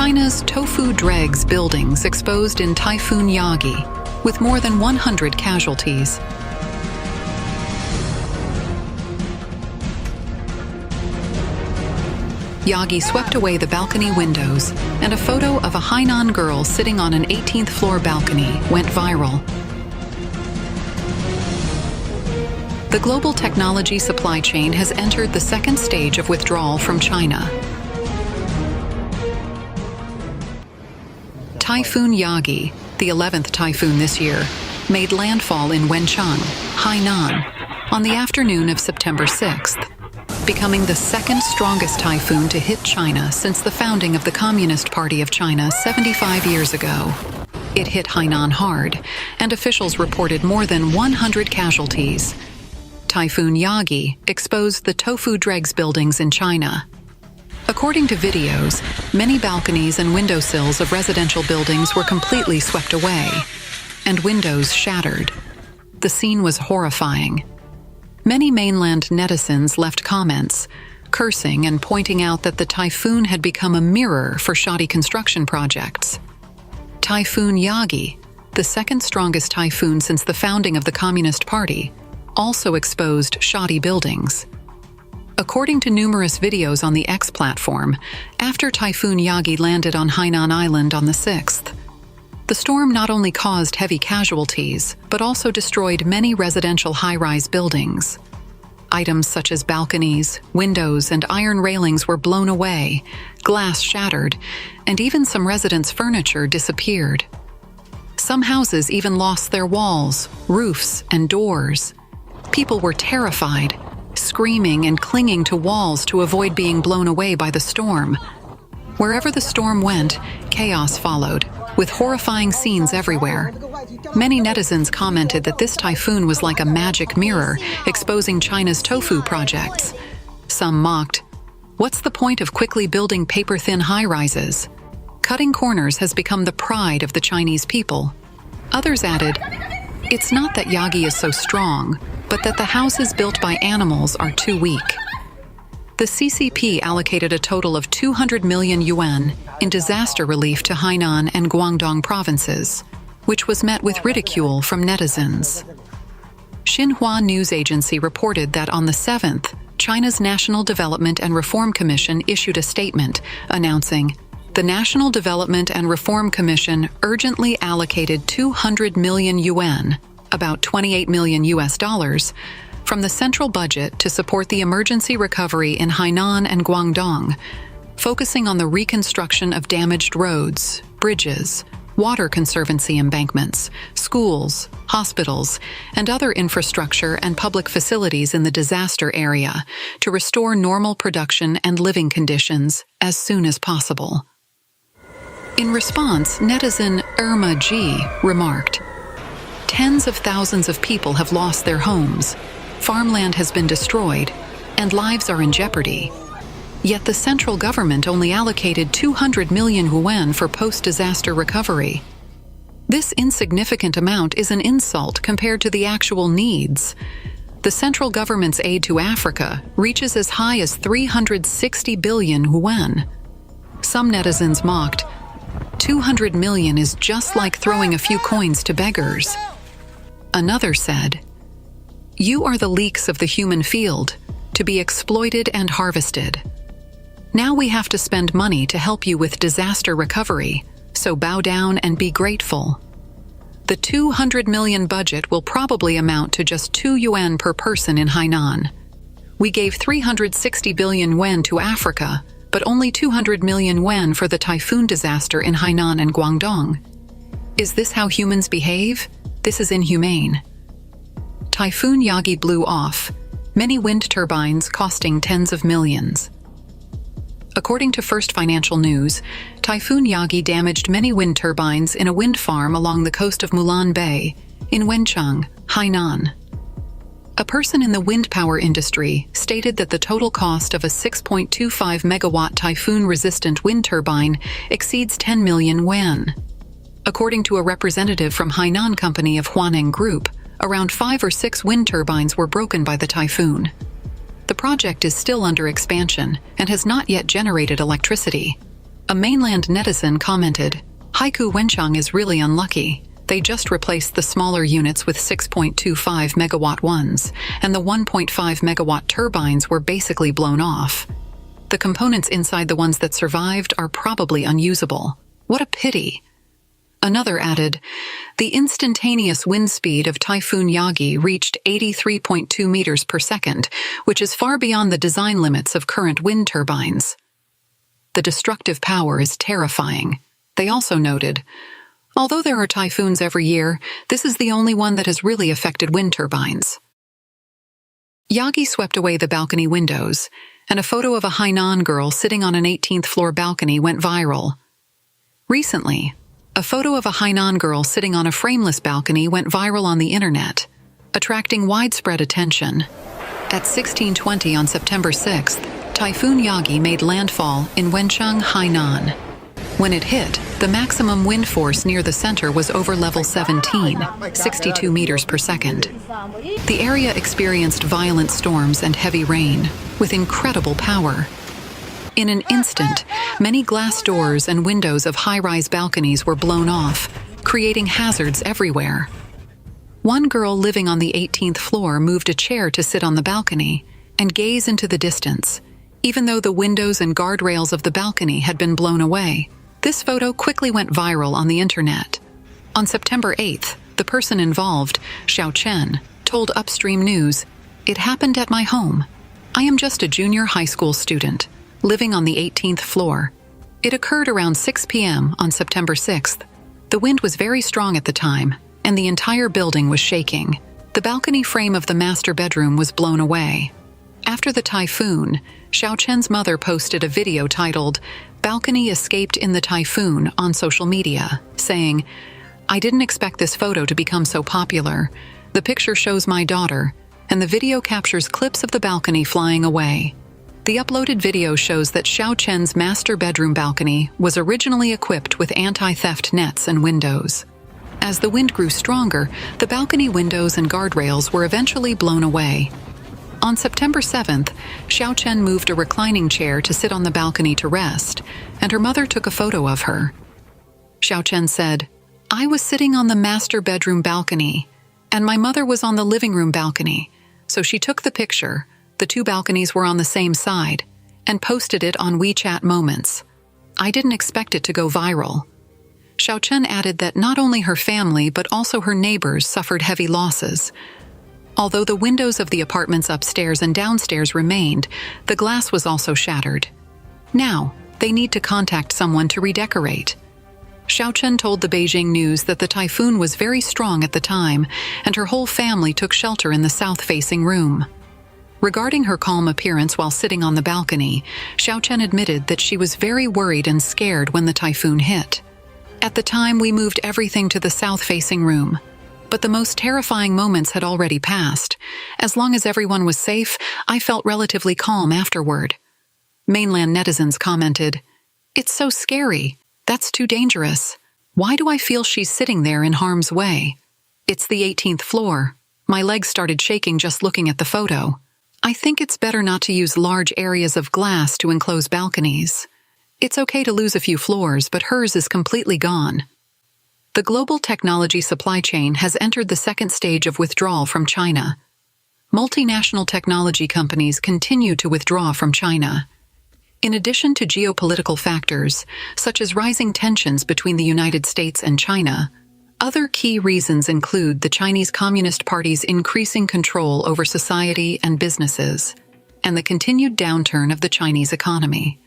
China's tofu dregs buildings exposed in Typhoon Yagi, with more than 100 casualties. Yagi swept away the balcony windows, and a photo of a Hainan girl sitting on an 18th floor balcony went viral. The global technology supply chain has entered the second stage of withdrawal from China. Typhoon Yagi, the 11th typhoon this year, made landfall in Wenchang, Hainan, on the afternoon of September 6th, becoming the second strongest typhoon to hit China since the founding of the Communist Party of China 75 years ago. It hit Hainan hard, and officials reported more than 100 casualties. Typhoon Yagi exposed the tofu dregs buildings in China. According to videos, many balconies and windowsills of residential buildings were completely swept away, and windows shattered. The scene was horrifying. Many mainland netizens left comments, cursing and pointing out that the typhoon had become a mirror for shoddy construction projects. Typhoon Yagi, the second strongest typhoon since the founding of the Communist Party, also exposed shoddy buildings. According to numerous videos on the X platform, after Typhoon Yagi landed on Hainan Island on the 6th, the storm not only caused heavy casualties, but also destroyed many residential high-rise buildings. Items such as balconies, windows, and iron railings were blown away, glass shattered, and even some residents' furniture disappeared. Some houses even lost their walls, roofs, and doors. People were terrified, screaming and clinging to walls to avoid being blown away by the storm. Wherever the storm went, chaos followed, with horrifying scenes everywhere. Many netizens commented that this typhoon was like a magic mirror, exposing China's tofu projects. Some mocked, "What's the point of quickly building paper-thin high-rises? Cutting corners has become the pride of the Chinese people." Others added, "It's not that Yagi is so strong, but that the houses built by animals are too weak." The CCP allocated a total of 200 million yuan in disaster relief to Hainan and Guangdong provinces, which was met with ridicule from netizens. Xinhua news agency reported that on the 7th, China's National Development and Reform Commission issued a statement announcing, "The National Development and Reform Commission urgently allocated 200 million yuan, about $28 million US, from the central budget to support the emergency recovery in Hainan and Guangdong, focusing on the reconstruction of damaged roads, bridges, water conservancy embankments, schools, hospitals, and other infrastructure and public facilities in the disaster area to restore normal production and living conditions as soon as possible." In response, netizen Irma G remarked, "Tens of thousands of people have lost their homes, farmland has been destroyed, and lives are in jeopardy. Yet the central government only allocated 200 million yuan for post-disaster recovery. This insignificant amount is an insult compared to the actual needs. The central government's aid to Africa reaches as high as 360 billion yuan. Some netizens mocked, "200 million is just like throwing a few coins to beggars." Another said, "You are the leeks of the human field, to be exploited and harvested. Now we have to spend money to help you with disaster recovery, so bow down and be grateful. The 200 million budget will probably amount to just 2 yuan per person in Hainan. We gave 360 billion yuan to Africa, but only 200 million yuan for the typhoon disaster in Hainan and Guangdong. Is this how humans behave? This is inhumane." Typhoon Yagi blew off, many wind turbines costing tens of millions. According to First Financial News, Typhoon Yagi damaged many wind turbines in a wind farm along the coast of Mulan Bay, in Wenchang, Hainan. A person in the wind power industry stated that the total cost of a 6.25 megawatt typhoon-resistant wind turbine exceeds 10 million yuan. According to a representative from Hainan company of Huaneng Group, around 5 or 6 wind turbines were broken by the typhoon. The project is still under expansion and has not yet generated electricity. A mainland netizen commented, "Haiku Wenchang is really unlucky. They just replaced the smaller units with 6.25 megawatt ones, and the 1.5 megawatt turbines were basically blown off. The components inside the ones that survived are probably unusable. What a pity." Another added, "The instantaneous wind speed of Typhoon Yagi reached 83.2 meters per second, which is far beyond the design limits of current wind turbines. The destructive power is terrifying." They also noted, "Although there are typhoons every year, this is the only one that has really affected wind turbines." Yagi swept away the balcony windows, and a photo of a Hainan girl sitting on an 18th floor balcony went viral. Recently, a photo of a Hainan girl sitting on a frameless balcony went viral on the internet, attracting widespread attention. At 16:20 on September 6th, Typhoon Yagi made landfall in Wenchang, Hainan. When it hit, the maximum wind force near the center was over level 17, 62 meters per second. The area experienced violent storms and heavy rain, with incredible power. In an instant, many glass doors and windows of high-rise balconies were blown off, creating hazards everywhere. One girl living on the 18th floor moved a chair to sit on the balcony and gaze into the distance, even though the windows and guardrails of the balcony had been blown away. This photo quickly went viral on the internet. On September 8th, the person involved, Xiao Chen, told Upstream News, "It happened at my home. I am just a junior high school student, living on the 18th floor. It occurred around 6 p.m. on September 6th. The wind was very strong at the time, and the entire building was shaking. The balcony frame of the master bedroom was blown away." After the typhoon, Xiao Chen's mother posted a video titled, "Balcony Escaped in the Typhoon" on social media, saying, "I didn't expect this photo to become so popular. The picture shows my daughter, and the video captures clips of the balcony flying away." The uploaded video shows that Xiao Chen's master bedroom balcony was originally equipped with anti-theft nets and windows. As the wind grew stronger, the balcony windows and guardrails were eventually blown away. On September 7th, Xiao Chen moved a reclining chair to sit on the balcony to rest, and her mother took a photo of her. Xiao Chen said, "I was sitting on the master bedroom balcony, and my mother was on the living room balcony, so she took the picture. The two balconies were on the same side, and posted it on WeChat Moments. I didn't expect it to go viral." Xiao Chen added that not only her family but also her neighbors suffered heavy losses. Although the windows of the apartments upstairs and downstairs remained, the glass was also shattered. Now, they need to contact someone to redecorate. Xiao Chen told the Beijing News that the typhoon was very strong at the time, and her whole family took shelter in the south-facing room. Regarding her calm appearance while sitting on the balcony, Xiao Chen admitted that she was very worried and scared when the typhoon hit. "At the time, we moved everything to the south-facing room. But the most terrifying moments had already passed. As long as everyone was safe, I felt relatively calm afterward." Mainland netizens commented, "It's so scary. That's too dangerous. Why do I feel she's sitting there in harm's way? It's the 18th floor. My legs started shaking just looking at the photo. I think it's better not to use large areas of glass to enclose balconies. It's okay to lose a few floors, but hers is completely gone." The global technology supply chain has entered the second stage of withdrawal from China. Multinational technology companies continue to withdraw from China. In addition to geopolitical factors, such as rising tensions between the United States and China, other key reasons include the Chinese Communist Party's increasing control over society and businesses, and the continued downturn of the Chinese economy.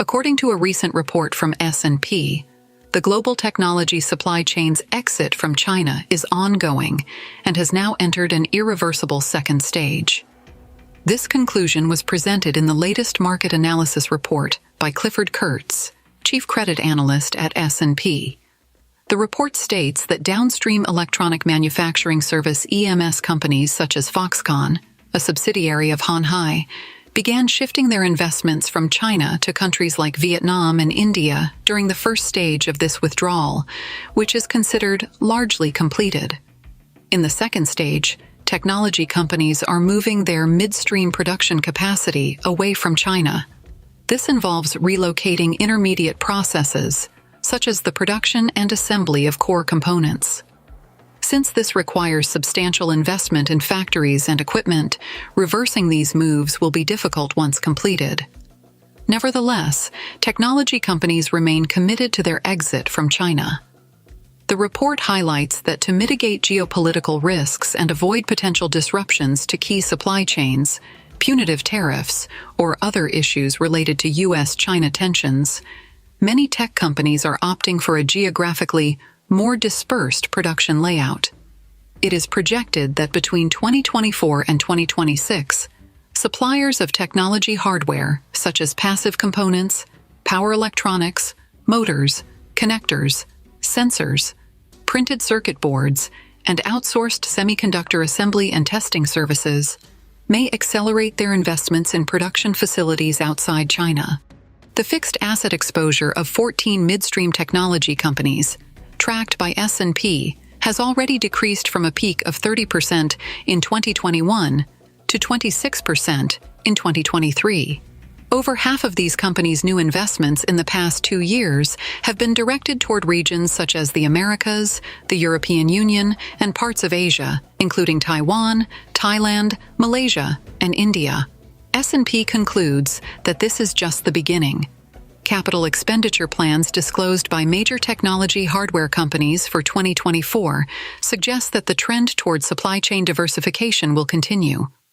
According to a recent report from S&P, the global technology supply chain's exit from China is ongoing and has now entered an irreversible second stage. This conclusion was presented in the latest market analysis report by Clifford Kurtz, chief credit analyst at S&P. The report states that downstream electronic manufacturing service EMS companies such as Foxconn, a subsidiary of Hon Hai, began shifting their investments from China to countries like Vietnam and India during the first stage of this withdrawal, which is considered largely completed. In the second stage, technology companies are moving their midstream production capacity away from China. This involves relocating intermediate processes, such as the production and assembly of core components. Since this requires substantial investment in factories and equipment, reversing these moves will be difficult once completed. Nevertheless, technology companies remain committed to their exit from China. The report highlights that to mitigate geopolitical risks and avoid potential disruptions to key supply chains, punitive tariffs, or other issues related to U.S.-China tensions, many tech companies are opting for a geographically more dispersed production layout. It is projected that between 2024 and 2026, suppliers of technology hardware, such as passive components, power electronics, motors, connectors, sensors, printed circuit boards, and outsourced semiconductor assembly and testing services, may accelerate their investments in production facilities outside China. The fixed asset exposure of 14 midstream technology companies, tracked by S&P, has already decreased from a peak of 30% in 2021 to 26% in 2023. Over half of these companies' new investments in the past 2 years have been directed toward regions such as the Americas, the European Union, and parts of Asia, including Taiwan, Thailand, Malaysia, and India. S&P concludes that this is just the beginning. Capital expenditure plans disclosed by major technology hardware companies for 2024 suggest that the trend toward supply chain diversification will continue.